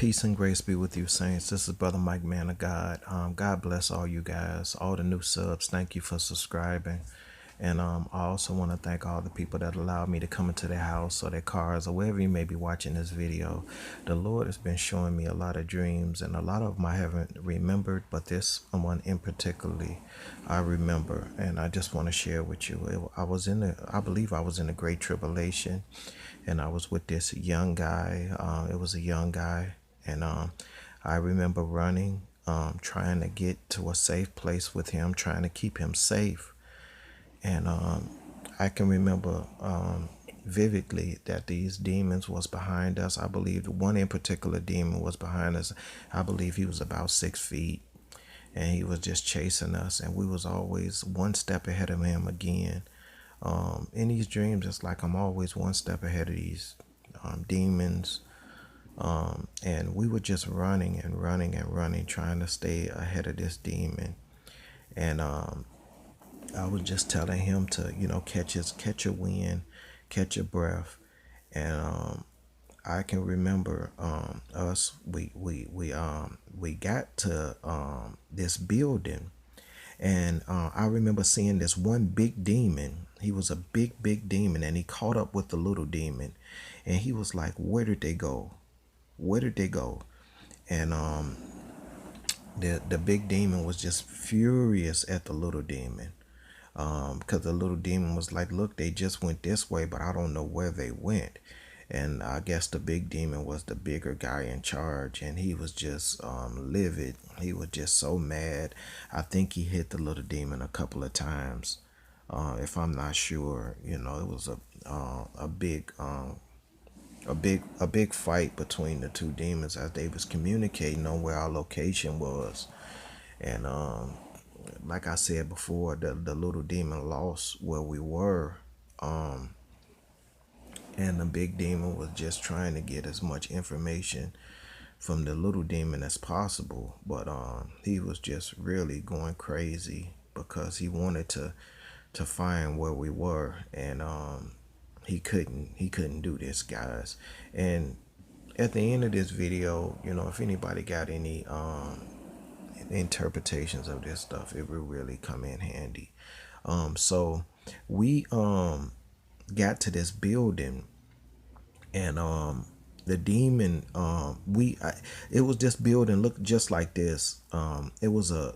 Peace and grace be with you, saints. This is Brother Mike, ManofGod. God bless all you guys, all the new subs. Thank you for subscribing. And I also want to thank all the people that allowed me to come into their house or their cars or wherever you may be watching this video. The Lord has been showing me a lot of dreams, and a lot of them I haven't remembered, but this one in particularly I remember, and I just want to share with you. I believe I was in the Great Tribulation, and I was with this young guy. It was a young guy, and I remember running, trying to get to a safe place with him, trying to keep him safe. And I can remember vividly that these demons was behind us. I believe one in particular demon was behind us. I believe he was about 6 feet, and he was just chasing us, and we was always one step ahead of him again. In these dreams, it's like I'm always one step ahead of these demons. And we were just running and running and running, trying to stay ahead of this demon. And I was just telling him to, catch your wind, catch your breath. And I can remember us. We got to this building, and I remember seeing this one big demon. He was a big demon, and he caught up with the little demon, and he was like, "Where did they go? Where did they go?" And the big demon was just furious at the little demon. Because the little demon was like, "Look, they just went this way, but I don't know where they went." And I guess the big demon was the bigger guy in charge, and he was just livid. He was just so mad. I think he hit the little demon a couple of times. If I'm not sure, it was a big fight between the two demons as they was communicating on where our location was. And like I said before, the little demon lost where we were, and the big demon was just trying to get as much information from the little demon as possible. But he was just really going crazy because he wanted to find where we were, and he couldn't do this, guys. And at the end of this video, if anybody got any interpretations of this stuff, it will really come in handy. So we got to this building, and the demon, it was this building looked just like this. It was a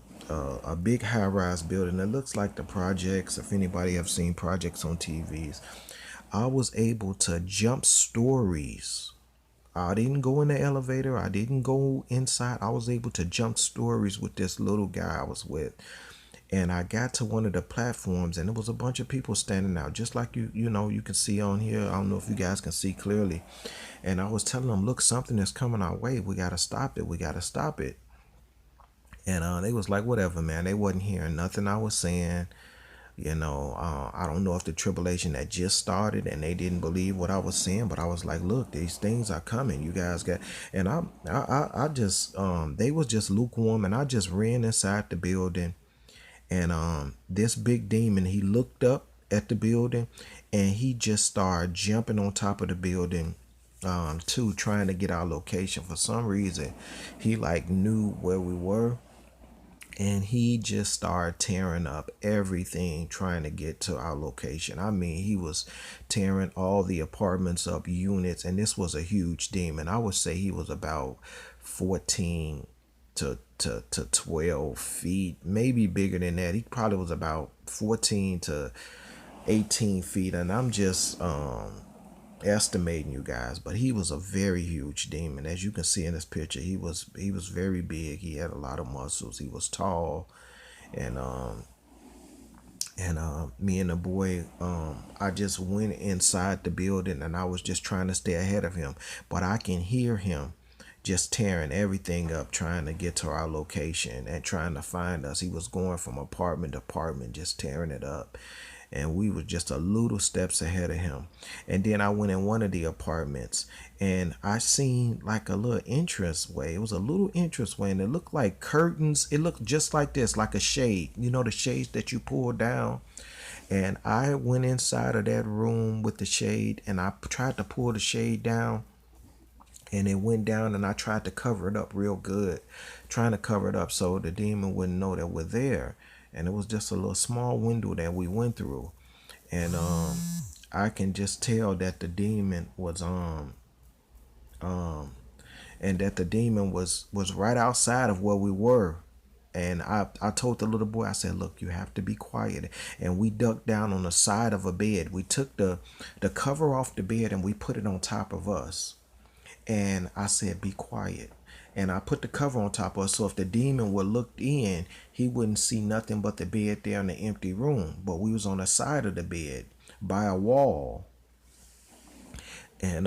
big high-rise building. It looks like the projects. If anybody have seen projects on TVs, I was able to jump stories. I didn't go in the elevator. I didn't go inside. I was able to jump stories with this little guy I was with. And I got to one of the platforms, and there was a bunch of people standing out, just like you can see on here. I don't know if you guys can see clearly. And I was telling them, "Look, something is coming our way. We got to stop it. We got to stop it." And they was like, "Whatever, man." They wasn't hearing nothing I was saying. I don't know if the tribulation had just started and they didn't believe what I was saying, but I was like, "Look, these things are coming. You guys got," and I just, they was just lukewarm, and I just ran inside the building. And this big demon, he looked up at the building, and he just started jumping on top of the building, too, trying to get our location. For some reason, he like knew where we were. And he just started tearing up everything, trying to get to our location. I mean, he was tearing all the apartments up, units, and this was a huge demon. I would say he was about 14 to 12 feet, maybe bigger than that. He probably was about 14 to 18 feet, and I'm just estimating, you guys, but he was a very huge demon. As you can see in this picture, he was very big. He had a lot of muscles. He was tall, and me and the boy, I just went inside the building, and I was just trying to stay ahead of him, but I can hear him just tearing everything up, trying to get to our location and trying to find us. He was going from apartment to apartment, just tearing it up. And we were just a little steps ahead of him. And then I went in one of the apartments, and I seen like a little entranceway. It was a little entranceway, and it looked like curtains. It looked just like this, like a shade. The shades that you pull down. And I went inside of that room with the shade, and I tried to pull the shade down, and it went down, and I tried to cover it up real good, trying to cover it up so the demon wouldn't know that we're there. And it was just a little small window that we went through. And I can just tell that the demon was and that the demon was right outside of where we were. And I told the little boy, I said, look, you have to be quiet. And we ducked down on the side of a bed. We took the cover off the bed and we put it on top of us. And I said, be quiet. And I put the cover on top of us, so if the demon would look in, he wouldn't see nothing but the bed there in the empty room. But we was on the side of the bed by a wall. And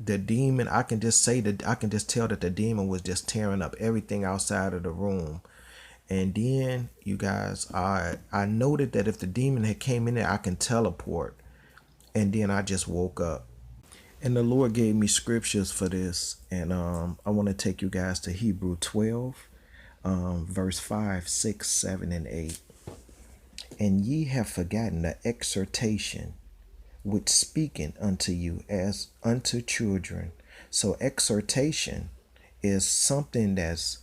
the demon, I can just tell that the demon was just tearing up everything outside of the room. And then, you guys, I noted that if the demon had came in there, I can teleport. And then I just woke up. And the Lord gave me scriptures for this. And I want to take you guys to Hebrew 12, verse 5, 6, 7, and 8. And ye have forgotten the exhortation which speaking unto you as unto children. So exhortation is something that's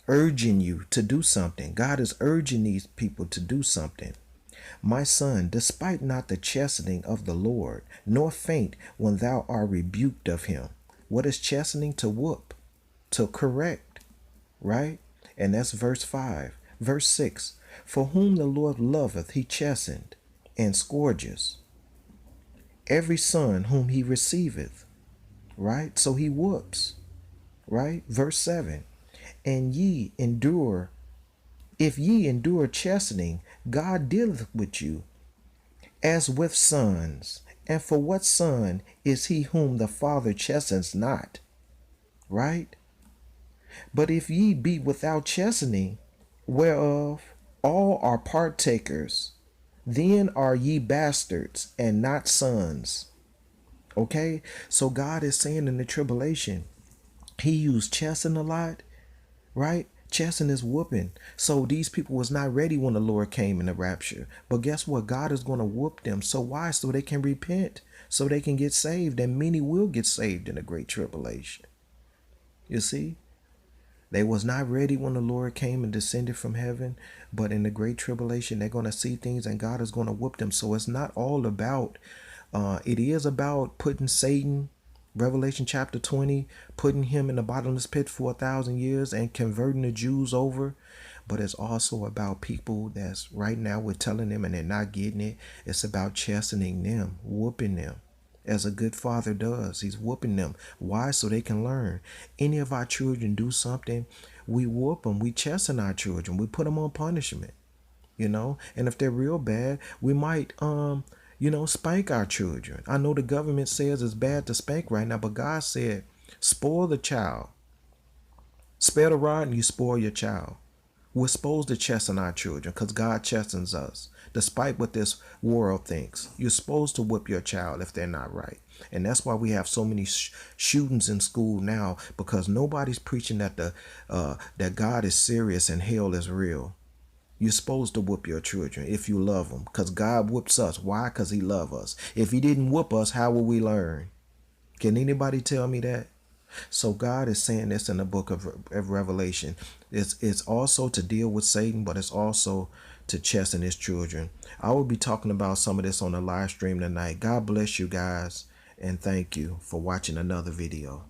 urging you to do something. God is urging these people to do something. My son, despite not the chastening of the Lord, nor faint when thou art rebuked of him. What is chastening? To whoop, to correct, right? And that's verse 5. Verse 6. For whom the Lord loveth, he chastened and scourges every son whom he receiveth, right? So he whoops, right? Verse 7. And ye endure, if ye endure chastening, God dealeth with you as with sons. And for what son is he whom the Father chastens not? Right? But if ye be without chastening, whereof all are partakers, then are ye bastards and not sons. Okay? So God is saying in the tribulation, he used chasten a lot, right? Chasten is whooping. So these people was not ready when the Lord came in the rapture. But guess what? God is going to whoop them. So why? So they can repent, so they can get saved, and many will get saved in the great tribulation. You see? They was not ready when the Lord came and descended from heaven, but in the great tribulation, they're going to see things and God is going to whoop them. So it's not all about, it is about putting Satan, Revelation chapter 20, putting him in the bottomless pit for 1,000 years and converting the Jews over. But it's also about people that's right now we're telling them and they're not getting it. It's about chastening them, whooping them. As a good father does, he's whooping them. Why? So they can learn. Any of our children do something, we whoop them. We chasten our children. We put them on punishment, and if they're real bad, we might, spank our children. I know the government says it's bad to spank right now, but God said, spoil the child. Spare the rod and you spoil your child. We're supposed to chasten our children because God chastens us. Despite what this world thinks, you're supposed to whip your child if they're not right. And that's why we have so many shootings in school now, because nobody's preaching that that God is serious and hell is real. You're supposed to whoop your children if you love them, because God whoops us. Why? Because he loves us. If he didn't whoop us, how will we learn? Can anybody tell me that? So God is saying this in the book of Revelation. It's also to deal with Satan, but it's also to chasten his children. I will be talking about some of this on the live stream tonight. God bless you guys, and thank you for watching another video.